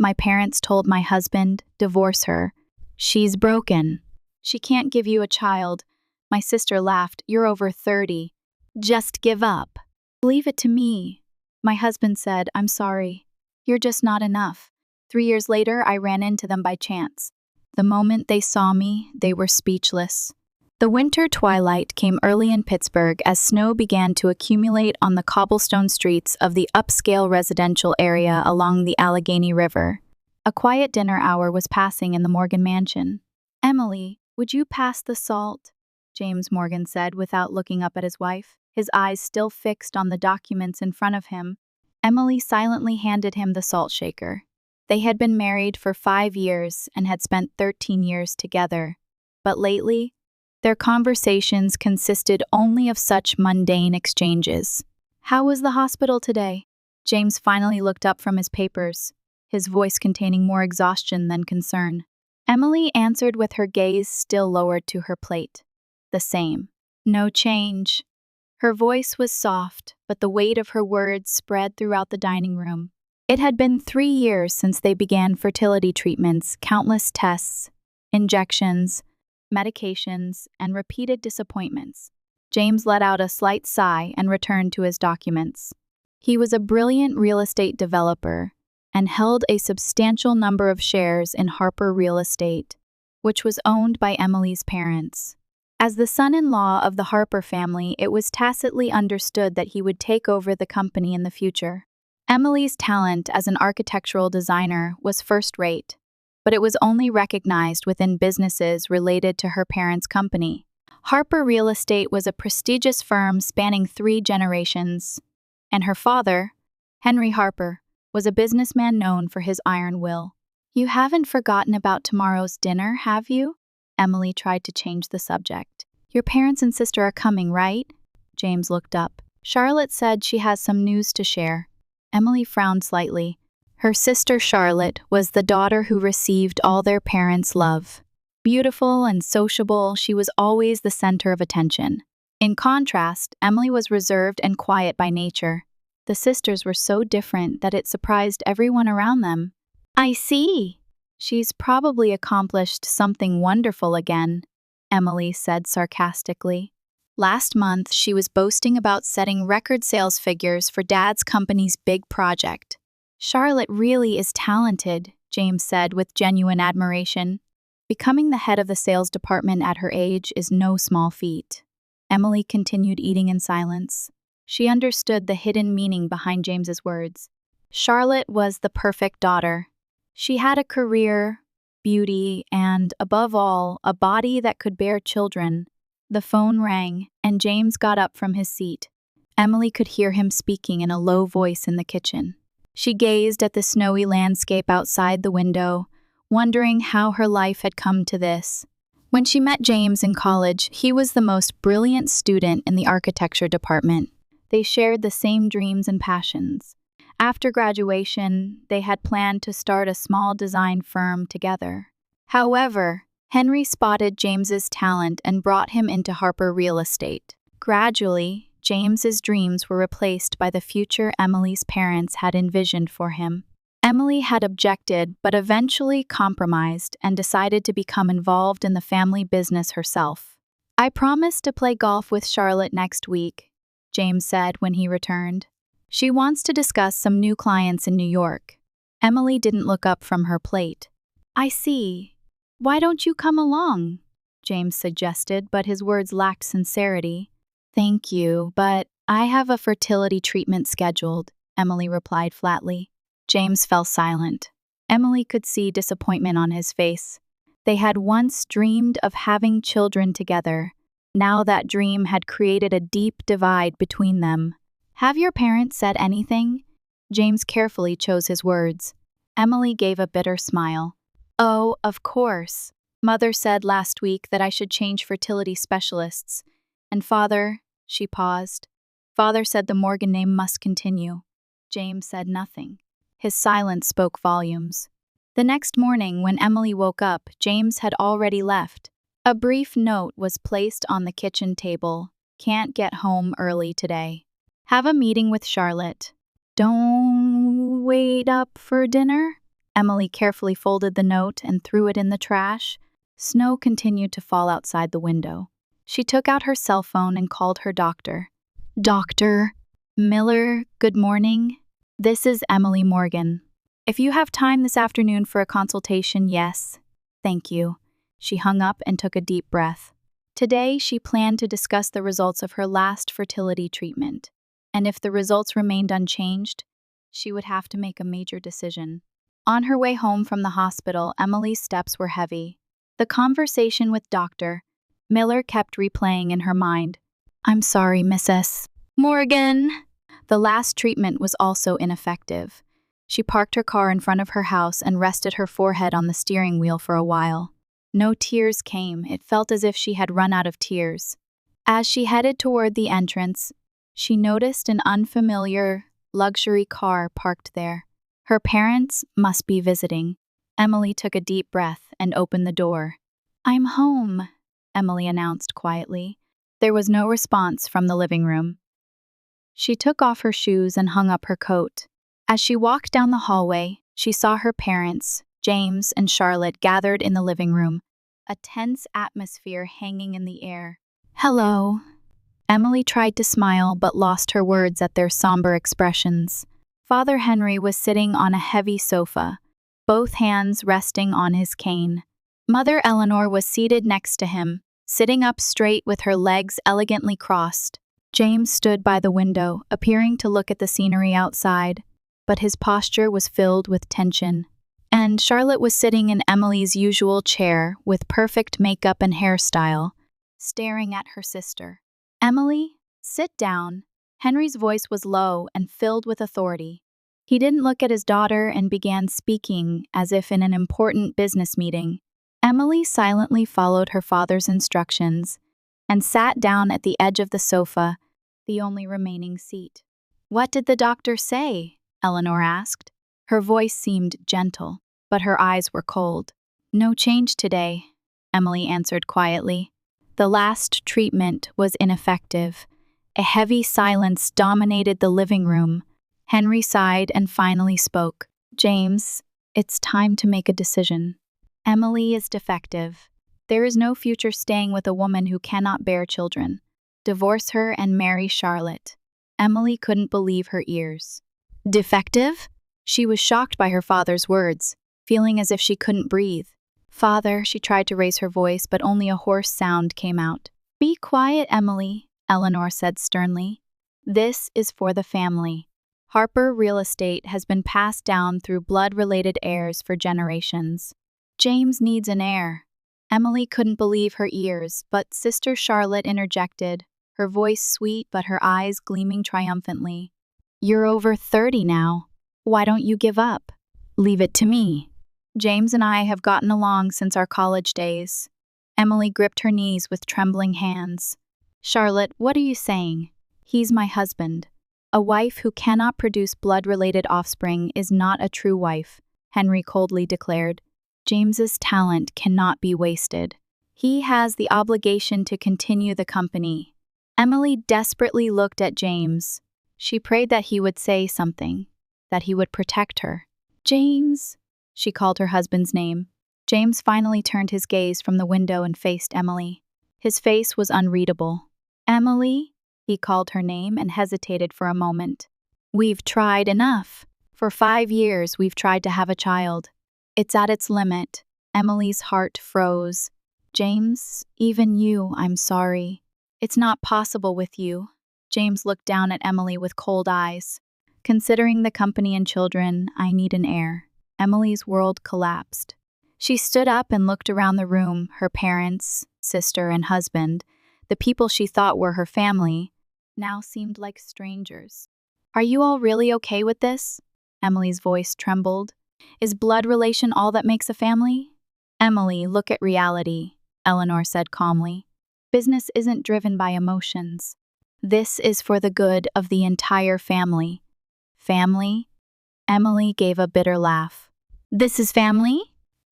My parents told my husband, divorce her. She's broken. She can't give you a child. My sister laughed, you're over 30. Just give up. Leave it to me. My husband said, I'm sorry. You're just not enough. 3 years later, I ran into them by chance. The moment they saw me, they were speechless. The winter twilight came early in Pittsburgh as snow began to accumulate on the cobblestone streets of the upscale residential area along the Allegheny River. A quiet dinner hour was passing in the Morgan mansion. Emily, would you pass the salt? James Morgan said without looking up at his wife, his eyes still fixed on the documents in front of him. Emily silently handed him the salt shaker. They had been married for 5 years and had spent 13 years together. But lately, their conversations consisted only of such mundane exchanges. How was the hospital today? James finally looked up from his papers, his voice containing more exhaustion than concern. Emily answered with her gaze still lowered to her plate. The same. No change. Her voice was soft, but the weight of her words spread throughout the dining room. It had been 3 years since they began fertility treatments, countless tests, injections, medications, and repeated disappointments. James let out a slight sigh and returned to his documents. He was a brilliant real estate developer and held a substantial number of shares in Harper Real Estate, which was owned by Emily's parents. As the son-in-law of the Harper family, it was tacitly understood that he would take over the company in the future. Emily's talent as an architectural designer was first-rate, but it was only recognized within businesses related to her parents' company. Harper Real Estate was a prestigious firm spanning 3 generations, and her father, Henry Harper, was a businessman known for his iron will. You haven't forgotten about tomorrow's dinner, have you? Emily tried to change the subject. Your parents and sister are coming, right? James looked up. Charlotte said she has some news to share. Emily frowned slightly. Her sister Charlotte was the daughter who received all their parents' love. Beautiful and sociable, she was always the center of attention. In contrast, Emily was reserved and quiet by nature. The sisters were so different that it surprised everyone around them. I see. She's probably accomplished something wonderful again, Emily said sarcastically. Last month, she was boasting about setting record sales figures for Dad's company's big project. Charlotte really is talented, James said with genuine admiration. Becoming the head of the sales department at her age is no small feat. Emily continued eating in silence. She understood the hidden meaning behind James's words. Charlotte was the perfect daughter. She had a career, beauty, and, above all, a body that could bear children. The phone rang, and James got up from his seat. Emily could hear him speaking in a low voice in the kitchen. She gazed at the snowy landscape outside the window, wondering how her life had come to this. When she met James in college, he was the most brilliant student in the architecture department. They shared the same dreams and passions. After graduation, they had planned to start a small design firm together. However, Henry spotted James's talent and brought him into Harper Real Estate. Gradually, James's dreams were replaced by the future Emily's parents had envisioned for him. Emily had objected but eventually compromised and decided to become involved in the family business herself. I promised to play golf with Charlotte next week, James said when he returned. She wants to discuss some new clients in New York. Emily didn't look up from her plate. I see. Why don't you come along? James suggested, but his words lacked sincerity. Thank you, but I have a fertility treatment scheduled, Emily replied flatly. James fell silent. Emily could see disappointment on his face. They had once dreamed of having children together. Now that dream had created a deep divide between them. Have your parents said anything? James carefully chose his words. Emily gave a bitter smile. Oh, of course. Mother said last week that I should change fertility specialists. And Father, she paused. Father said the Morgan name must continue. James said nothing. His silence spoke volumes. The next morning, when Emily woke up, James had already left. A brief note was placed on the kitchen table. Can't get home early today. Have a meeting with Charlotte. Don't wait up for dinner? Emily carefully folded the note and threw it in the trash. Snow continued to fall outside the window. She took out her cell phone and called her doctor. Dr. Miller, good morning. This is Emily Morgan. If you have time this afternoon for a consultation, yes. Thank you. She hung up and took a deep breath. Today, she planned to discuss the results of her last fertility treatment. And if the results remained unchanged, she would have to make a major decision. On her way home from the hospital, Emily's steps were heavy. The conversation with Dr. Miller kept replaying in her mind. I'm sorry, Mrs. Morgan. The last treatment was also ineffective. She parked her car in front of her house and rested her forehead on the steering wheel for a while. No tears came. It felt as if she had run out of tears. As she headed toward the entrance, she noticed an unfamiliar luxury car parked there. Her parents must be visiting. Emily took a deep breath and opened the door. I'm home, Emily announced quietly. There was no response from the living room. She took off her shoes and hung up her coat. As she walked down the hallway, she saw her parents, James and Charlotte, gathered in the living room, a tense atmosphere hanging in the air. Hello. Emily tried to smile but lost her words at their somber expressions. Father Henry was sitting on a heavy sofa, both hands resting on his cane. Mother Eleanor was seated next to him, sitting up straight with her legs elegantly crossed. James stood by the window, appearing to look at the scenery outside, but his posture was filled with tension. And Charlotte was sitting in Emily's usual chair with perfect makeup and hairstyle, staring at her sister. Emily, sit down. Henry's voice was low and filled with authority. He didn't look at his daughter and began speaking as if in an important business meeting. Emily silently followed her father's instructions and sat down at the edge of the sofa, the only remaining seat. What did the doctor say? Eleanor asked. Her voice seemed gentle, but her eyes were cold. No change today, Emily answered quietly. The last treatment was ineffective. A heavy silence dominated the living room. Henry sighed and finally spoke. James, it's time to make a decision. Emily is defective. There is no future staying with a woman who cannot bear children. Divorce her and marry Charlotte. Emily couldn't believe her ears. Defective? She was shocked by her father's words, feeling as if she couldn't breathe. Father, she tried to raise her voice, but only a hoarse sound came out. Be quiet, Emily, Eleanor said sternly. This is for the family. Harper Real Estate has been passed down through blood-related heirs for generations. James needs an heir. Emily couldn't believe her ears, but Sister Charlotte interjected, her voice sweet but her eyes gleaming triumphantly. You're over 30 now. Why don't you give up? Leave it to me. James and I have gotten along since our college days. Emily gripped her knees with trembling hands. Charlotte, what are you saying? He's my husband. A wife who cannot produce blood-related offspring is not a true wife, Henry coldly declared. James's talent cannot be wasted. He has the obligation to continue the company. Emily desperately looked at James. She prayed that he would say something, that he would protect her. James, she called her husband's name. James finally turned his gaze from the window and faced Emily. His face was unreadable. Emily, he called her name and hesitated for a moment. We've tried enough. For 5 years, we've tried to have a child. It's at its limit. Emily's heart froze. James, even you, I'm sorry. It's not possible with you. James looked down at Emily with cold eyes. Considering the company and children, I need an heir. Emily's world collapsed. She stood up and looked around the room, her parents, sister, and husband. The people she thought were her family now seemed like strangers. Are you all really okay with this? Emily's voice trembled. Is blood relation all that makes a family? Emily, look at reality, Eleanor said calmly. Business isn't driven by emotions. This is for the good of the entire family. Family? Emily gave a bitter laugh. This is family?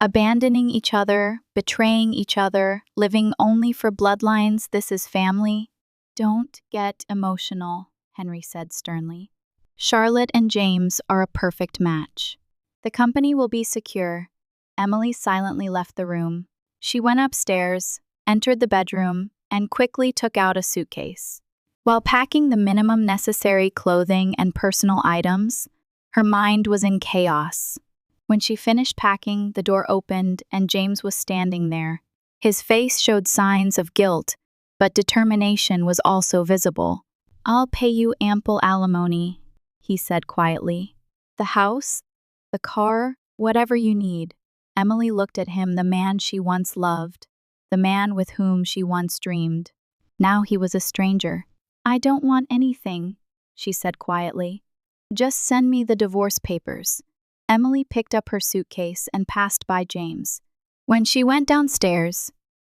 Abandoning each other, betraying each other, living only for bloodlines, this is family? Don't get emotional, Henry said sternly. Charlotte and James are a perfect match. The company will be secure. Emily silently left the room. She went upstairs, entered the bedroom, and quickly took out a suitcase. While packing the minimum necessary clothing and personal items, her mind was in chaos. When she finished packing, the door opened and James was standing there. His face showed signs of guilt, but determination was also visible. "I'll pay you ample alimony," he said quietly. "The house, the car, whatever you need." Emily looked at him, the man she once loved, the man with whom she once dreamed. Now he was a stranger. "I don't want anything," she said quietly. "Just send me the divorce papers." Emily picked up her suitcase and passed by James. When she went downstairs,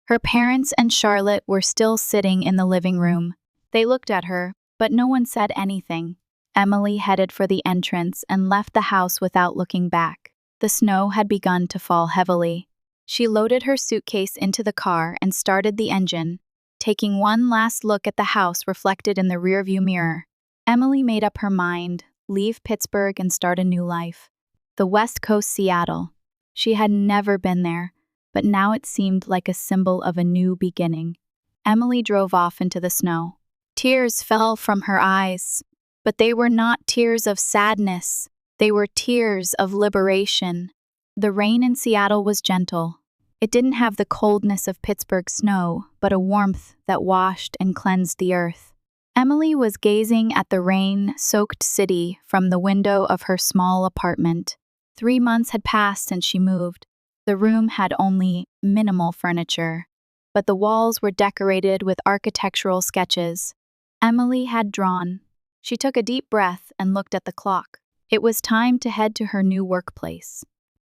her parents and Charlotte were still sitting in the living room. They looked at her, but no one said anything. Emily headed for the entrance and left the house without looking back. The snow had begun to fall heavily. She loaded her suitcase into the car and started the engine, taking one last look at the house reflected in the rearview mirror. Emily made up her mind, leave Pittsburgh and start a new life. The West Coast, Seattle. She had never been there, but now it seemed like a symbol of a new beginning. Emily drove off into the snow. Tears fell from her eyes, but they were not tears of sadness. They were tears of liberation. The rain in Seattle was gentle. It didn't have the coldness of Pittsburgh snow, but a warmth that washed and cleansed the earth. Emily was gazing at the rain-soaked city from the window of her small apartment. 3 months had passed since she moved. The room had only minimal furniture, but the walls were decorated with architectural sketches Emily had drawn. She took a deep breath and looked at the clock. It was time to head to her new workplace.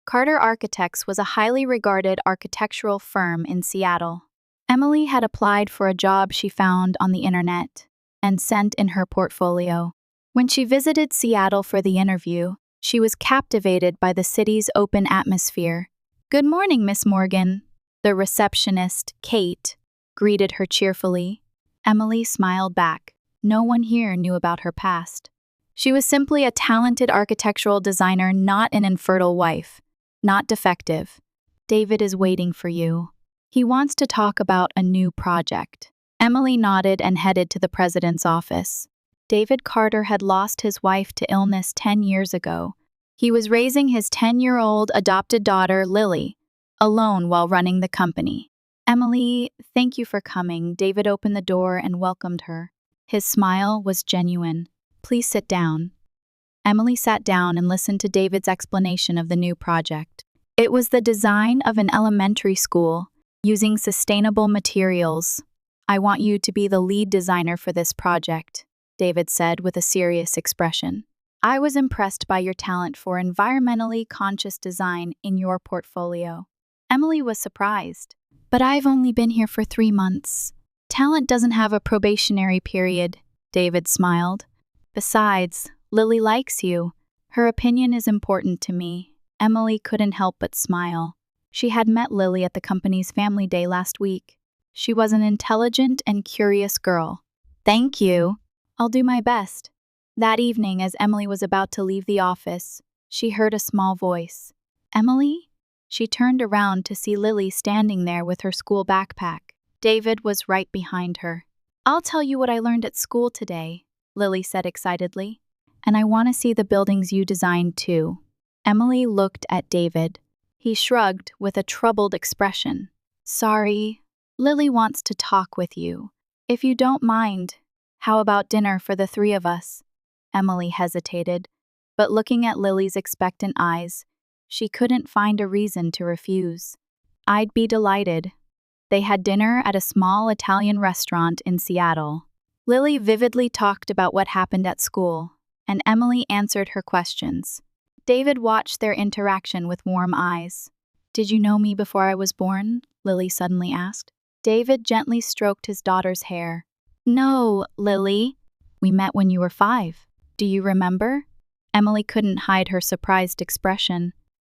Carter Architects was a highly regarded architectural firm in Seattle. Emily had applied for a job she found on the internet and sent in her portfolio. When she visited Seattle for the interview, she was captivated by the city's open atmosphere. "Good morning, Miss Morgan." The receptionist, Kate, greeted her cheerfully. Emily smiled back. No one here knew about her past. She was simply a talented architectural designer, not an infertile wife. Not defective. "David is waiting for you. He wants to talk about a new project." Emily nodded and headed to the president's office. David Carter had lost his wife to illness 10 years ago. He was raising his 10-year-old adopted daughter, Lily, alone while running the company. "Emily, thank you for coming." David opened the door and welcomed her. His smile was genuine. "Please sit down." Emily sat down and listened to David's explanation of the new project. It was the design of an elementary school using sustainable materials. "I want you to be the lead designer for this project," David said with a serious expression. "I was impressed by your talent for environmentally conscious design in your portfolio." Emily was surprised. "But I've only been here for 3 months. Talent doesn't have a probationary period," David smiled. "Besides, Lily likes you. Her opinion is important to me." Emily couldn't help but smile. She had met Lily at the company's family day last week. She was an intelligent and curious girl. "Thank you. I'll do my best." That evening, as Emily was about to leave the office, she heard a small voice. "Emily?" She turned around to see Lily standing there with her school backpack. David was right behind her. "I'll tell you what I learned at school today," Lily said excitedly. "And I want to see the buildings you designed too." Emily looked at David. He shrugged with a troubled expression. "Sorry, Lily wants to talk with you. If you don't mind, how about dinner for the 3 of us?" Emily hesitated, but looking at Lily's expectant eyes, she couldn't find a reason to refuse. "I'd be delighted." They had dinner at a small Italian restaurant in Seattle. Lily vividly talked about what happened at school, and Emily answered her questions. David watched their interaction with warm eyes. "Did you know me before I was born?" Lily suddenly asked. David gently stroked his daughter's hair. "No, Lily. We met when you were 5. Do you remember?" Emily couldn't hide her surprised expression.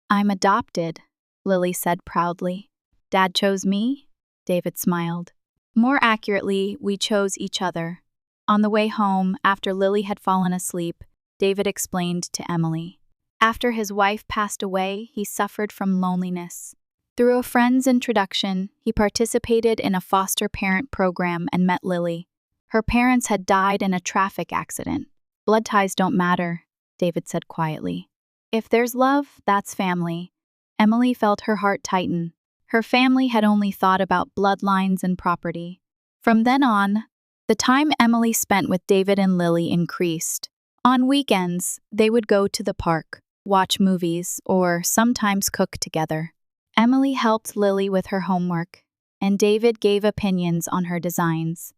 "I'm adopted," Lily said proudly. "Dad chose me?" David smiled. "More accurately, we chose each other." On the way home, after Lily had fallen asleep, David explained to Emily. After his wife passed away, he suffered from loneliness. Through a friend's introduction, he participated in a foster parent program and met Lily. Her parents had died in a traffic accident. Blood ties don't matter, David said quietly. If there's love, that's family. Emily felt her heart tighten. Her family had only thought about bloodlines and property. From then on, the time Emily spent with David and Lily increased. On weekends, they would go to the park, watch movies, or sometimes cook together. Emily helped Lily with her homework, and David gave opinions on her designs.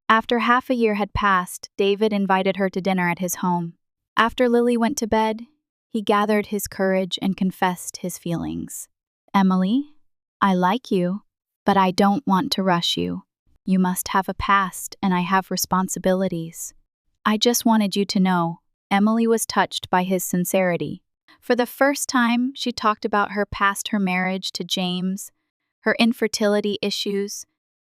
After half a year had passed, David invited her to dinner at his home. After Lily went to bed, he gathered his courage and confessed his feelings. Emily, I like you, but I don't want to rush you. You must have a past, and I have responsibilities. I just wanted you to know. Emily was touched by his sincerity. For the first time, she talked about her marriage to James, her infertility issues,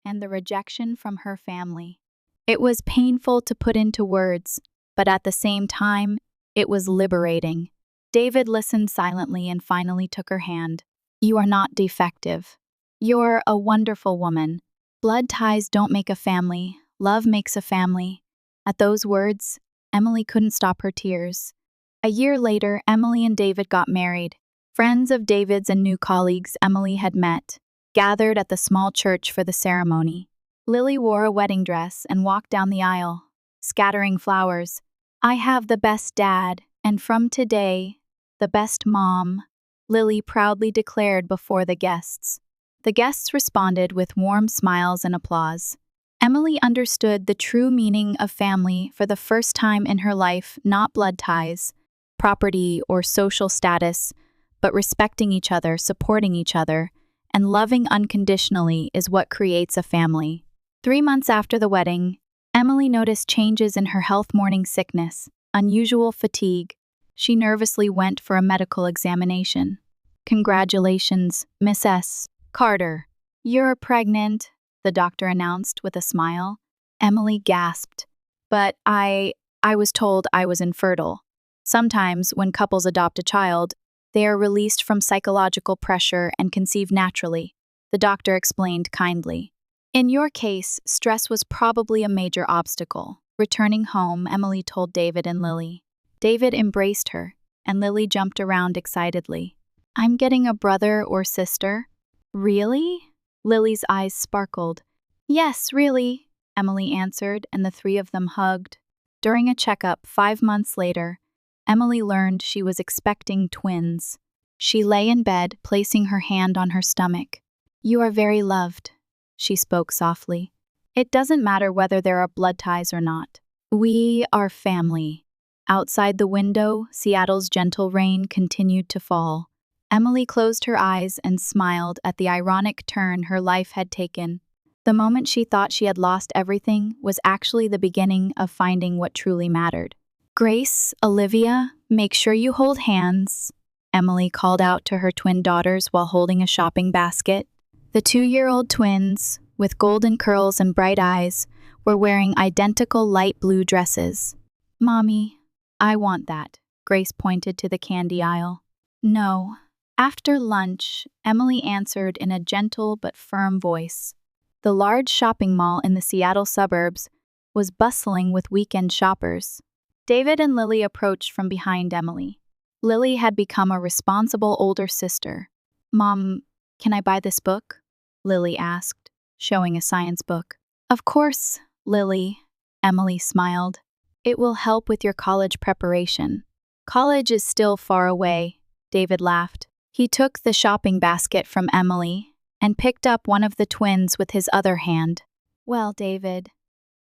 and the rejection from her family. It was painful to put into words, but at the same time, it was liberating. David listened silently and finally took her hand. You are not defective. You're a wonderful woman. Blood ties don't make a family. Love makes a family. At those words, Emily couldn't stop her tears. A year later, Emily and David got married. Friends of David's and new colleagues Emily had met gathered at the small church for the ceremony. Lily wore a wedding dress and walked down the aisle, scattering flowers. I have the best dad, and from today, the best mom, Lily proudly declared before the guests. The guests responded with warm smiles and applause. Emily understood the true meaning of family for the first time in her life, not blood ties, property, or social status, but respecting each other, supporting each other, and loving unconditionally is what creates a family. 3 months after the wedding, Emily noticed changes in her health: morning sickness, unusual fatigue. She nervously went for a medical examination. Congratulations, Miss S. Carter. You're pregnant, the doctor announced with a smile. Emily gasped. But I was told I was infertile. Sometimes, when couples adopt a child, they are released from psychological pressure and conceive naturally, the doctor explained kindly. In your case, stress was probably a major obstacle. Returning home, Emily told David and Lily. David embraced her, and Lily jumped around excitedly. I'm getting a brother or sister? Really? Lily's eyes sparkled. Yes, really, Emily answered, and the three of them hugged. During a checkup 5 months later, Emily learned she was expecting twins. She lay in bed, placing her hand on her stomach. You are very loved, she spoke softly. It doesn't matter whether there are blood ties or not. We are family. Outside the window, Seattle's gentle rain continued to fall. Emily closed her eyes and smiled at the ironic turn her life had taken. The moment she thought she had lost everything was actually the beginning of finding what truly mattered. Grace, Olivia, make sure you hold hands, Emily called out to her twin daughters while holding a shopping basket. The 2-year-old twins, with golden curls and bright eyes, were wearing identical light blue dresses. Mommy, I want that, Grace pointed to the candy aisle. No. After lunch, Emily answered in a gentle but firm voice. The large shopping mall in the Seattle suburbs was bustling with weekend shoppers. David and Lily approached from behind Emily. Lily had become a responsible older sister. Mom, can I buy this book? Lily asked, showing a science book. Of course, Lily, Emily smiled. It will help with your college preparation. College is still far away, David laughed. He took the shopping basket from Emily and picked up one of the twins with his other hand. Well, David,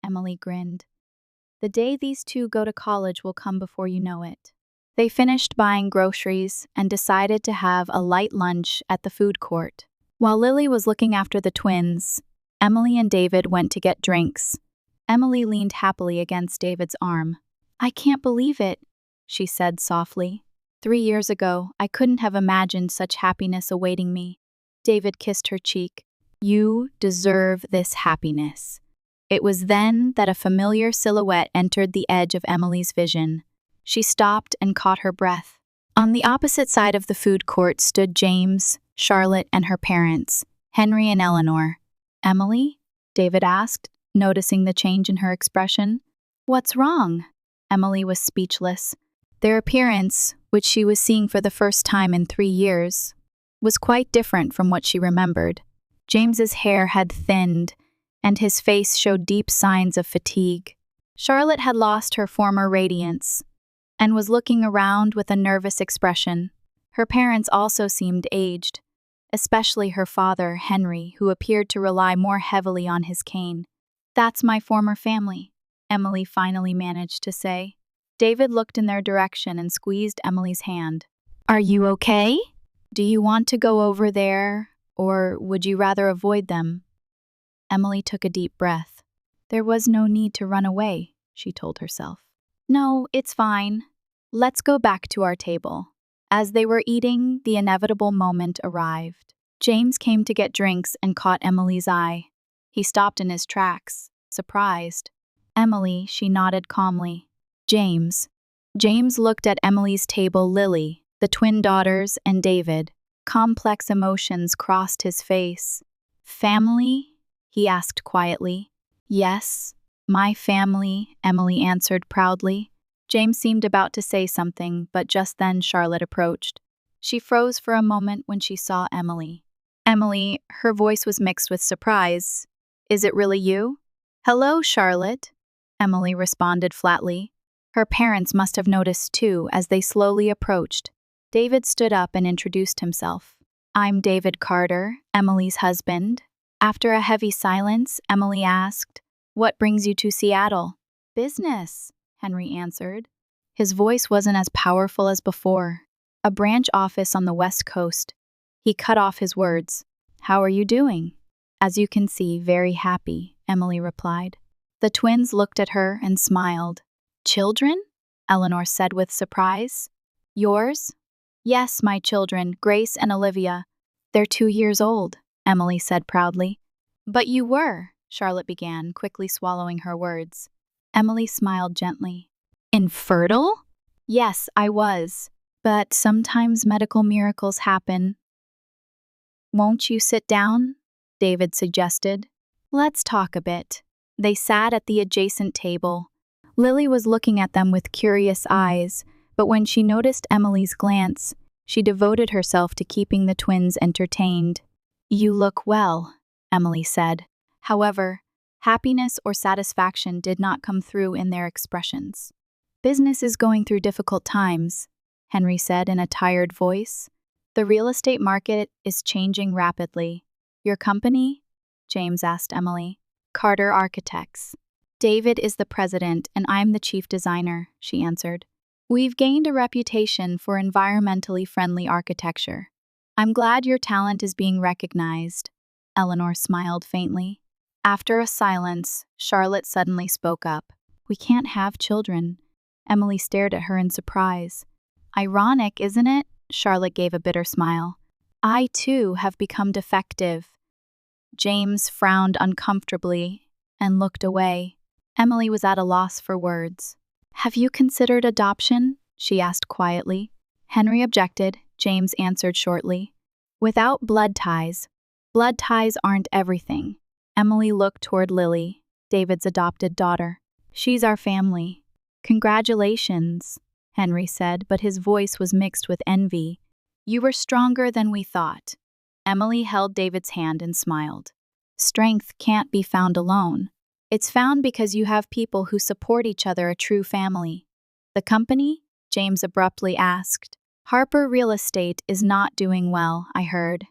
Emily grinned. The day these two go to college will come before you know it. They finished buying groceries and decided to have a light lunch at the food court. While Lily was looking after the twins, Emily and David went to get drinks. Emily leaned happily against David's arm. I can't believe it, she said softly. 3 years ago, I couldn't have imagined such happiness awaiting me. David kissed her cheek. You deserve this happiness. It was then that a familiar silhouette entered the edge of Emily's vision. She stopped and caught her breath. On the opposite side of the food court stood James, Charlotte, and her parents, Henry and Eleanor. "Emily?" David asked, noticing the change in her expression. "What's wrong?" Emily was speechless. Their appearance, which she was seeing for the first time in 3 years, was quite different from what she remembered. James's hair had thinned, and his face showed deep signs of fatigue. Charlotte had lost her former radiance and was looking around with a nervous expression. Her parents also seemed aged, especially her father, Henry, who appeared to rely more heavily on his cane. "That's my former family," Emily finally managed to say. David looked in their direction and squeezed Emily's hand. "Are you okay? Do you want to go over there, or would you rather avoid them?" Emily took a deep breath. There was no need to run away, she told herself. "No, it's fine. Let's go back to our table." As they were eating, the inevitable moment arrived. James came to get drinks and caught Emily's eye. He stopped in his tracks, surprised. "Emily," she nodded calmly. "James." James looked at Emily's table, Lily, the twin daughters, and David. Complex emotions crossed his face. "Family?" he asked quietly. "Yes, my family," Emily answered proudly. James seemed about to say something, but just then Charlotte approached. She froze for a moment when she saw Emily. "Emily," her voice was mixed with surprise. "Is it really you?" "Hello, Charlotte," Emily responded flatly. Her parents must have noticed too as they slowly approached. David stood up and introduced himself. "I'm David Carter, Emily's husband." After a heavy silence, Emily asked, "What brings you to Seattle?" "Business," Henry answered. His voice wasn't as powerful as before. "A branch office on the West Coast." He cut off his words. "How are you doing?" "As you can see, very happy," Emily replied. The twins looked at her and smiled. "Children?" Eleanor said with surprise. "Yours?" "Yes, my children, Grace and Olivia. They're 2 years old," Emily said proudly. "But you were," Charlotte began, quickly swallowing her words. Emily smiled gently. "Infertile?" "Yes, I was. But sometimes medical miracles happen." "Won't you sit down?" David suggested. "Let's talk a bit." They sat at the adjacent table. Lily was looking at them with curious eyes, but when she noticed Emily's glance, she devoted herself to keeping the twins entertained. "You look well," Emily said. However, happiness or satisfaction did not come through in their expressions. "Business is going through difficult times," Henry said in a tired voice. "The real estate market is changing rapidly." "Your company?" James asked Emily. "Carter Architects. David is the president and I'm the chief designer," she answered. "We've gained a reputation for environmentally friendly architecture. I'm glad your talent is being recognized." Eleanor smiled faintly. After a silence, Charlotte suddenly spoke up. "We can't have children." Emily stared at her in surprise. "Ironic, isn't it?" Charlotte gave a bitter smile. "I, too, have become defective." James frowned uncomfortably and looked away. Emily was at a loss for words. "Have you considered adoption?" she asked quietly. Henry objected. James answered shortly. "Without blood ties aren't everything." Emily looked toward Lily, David's adopted daughter. "She's our family." "Congratulations," Henry said, but his voice was mixed with envy. "You were stronger than we thought." Emily held David's hand and smiled. "Strength can't be found alone. It's found because you have people who support each other, a true family." "The company?" James abruptly asked. "Harper Real Estate is not doing well, I heard."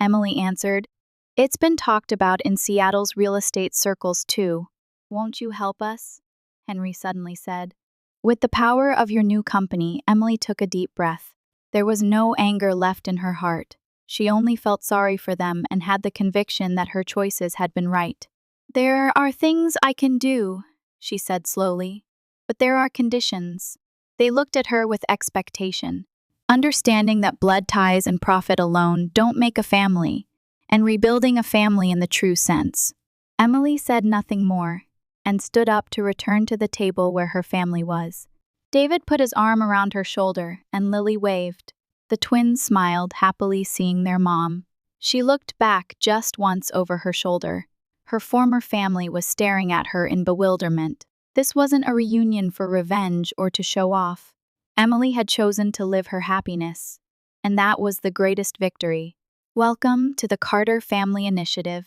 Emily answered. "It's been talked about in Seattle's real estate circles too." "Won't you help us?" Henry suddenly said. With the power of your new company, Emily took a deep breath. There was no anger left in her heart. She only felt sorry for them and had the conviction that her choices had been right. "There are things I can do," she said slowly, "but there are conditions." They looked at her with expectation, understanding that blood ties and profit alone don't make a family, and rebuilding a family in the true sense. Emily said nothing more, and stood up to return to the table where her family was. David put his arm around her shoulder, and Lily waved. The twins smiled, happily seeing their mom. She looked back just once over her shoulder. Her former family was staring at her in bewilderment. This wasn't a reunion for revenge or to show off. Emily had chosen to live her happiness, and that was the greatest victory. Welcome to the Carter Family Initiative.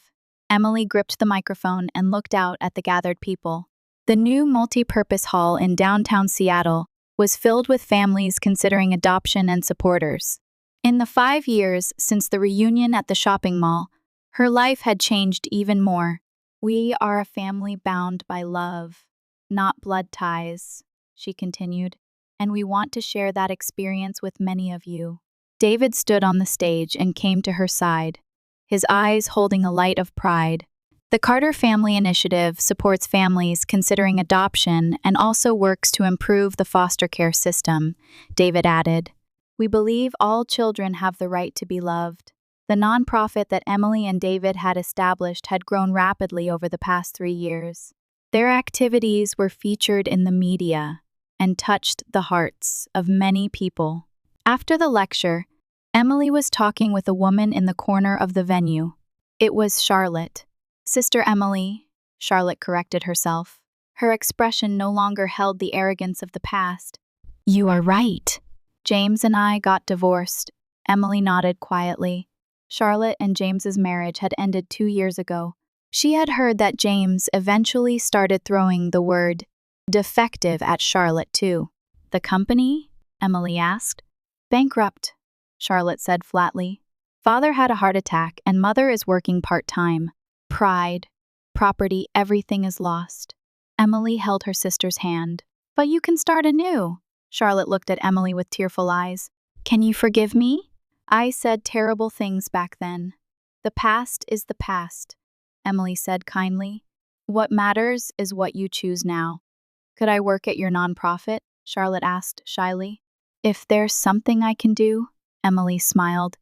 Emily gripped the microphone and looked out at the gathered people. The new multi-purpose hall in downtown Seattle was filled with families considering adoption and supporters. In the 5 years since the reunion at the shopping mall, her life had changed even more. We are a family bound by love, not blood ties, she continued, and we want to share that experience with many of you. David stood on the stage and came to her side, his eyes holding a light of pride. The Carter Family Initiative supports families considering adoption and also works to improve the foster care system, David added. We believe all children have the right to be loved. The nonprofit that Emily and David had established had grown rapidly over the past 3 years. Their activities were featured in the media and touched the hearts of many people. After the lecture, Emily was talking with a woman in the corner of the venue. It was Charlotte. Sister Emily, Charlotte corrected herself. Her expression no longer held the arrogance of the past. You are right. James and I got divorced. Emily nodded quietly. Charlotte and James's marriage had ended 2 years ago. She had heard that James eventually started throwing the word defective at Charlotte too. The company? Emily asked. Bankrupt, Charlotte said flatly. Father had a heart attack and mother is working part-time. Pride, property, everything is lost. Emily held her sister's hand. But you can start anew. Charlotte looked at Emily with tearful eyes. Can you forgive me? I said terrible things back then. The past is the past, Emily said kindly. What matters is what you choose now. Could I work at your nonprofit? Charlotte asked shyly. If there's something I can do, Emily smiled.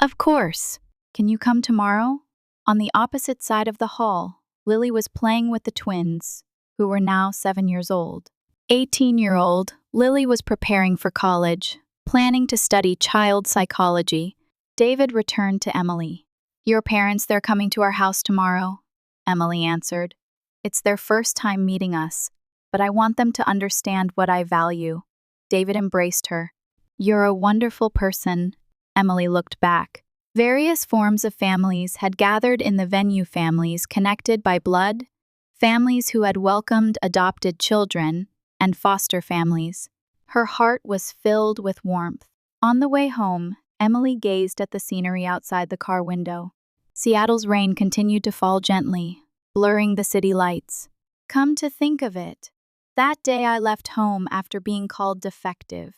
Of course. Can you come tomorrow? On the opposite side of the hall, Lily was playing with the twins, who were now 7 years old. 18-year-old, Lily was preparing for college, planning to study child psychology. David returned to Emily. Your parents, they're coming to our house tomorrow, Emily answered. It's their first time meeting us, but I want them to understand what I value. David embraced her. You're a wonderful person. Emily looked back. Various forms of families had gathered in the venue, families connected by blood, families who had welcomed adopted children, and foster families. Her heart was filled with warmth. On the way home, Emily gazed at the scenery outside the car window. Seattle's rain continued to fall gently, blurring the city lights. Come to think of it, that day I left home after being called defective,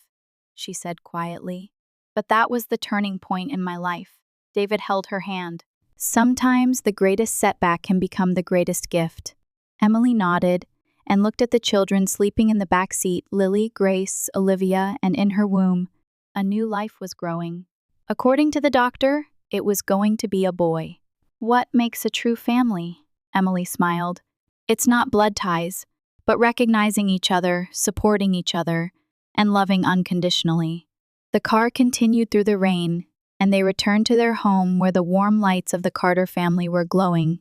she said quietly. But that was the turning point in my life. David held her hand. Sometimes the greatest setback can become the greatest gift. Emily nodded and looked at the children sleeping in the back seat, Lily, Grace, Olivia, and in her womb. A new life was growing. According to the doctor, it was going to be a boy. What makes a true family? Emily smiled. It's not blood ties, but recognizing each other, supporting each other, and loving unconditionally. The car continued through the rain, and they returned to their home where the warm lights of the Carter family were glowing.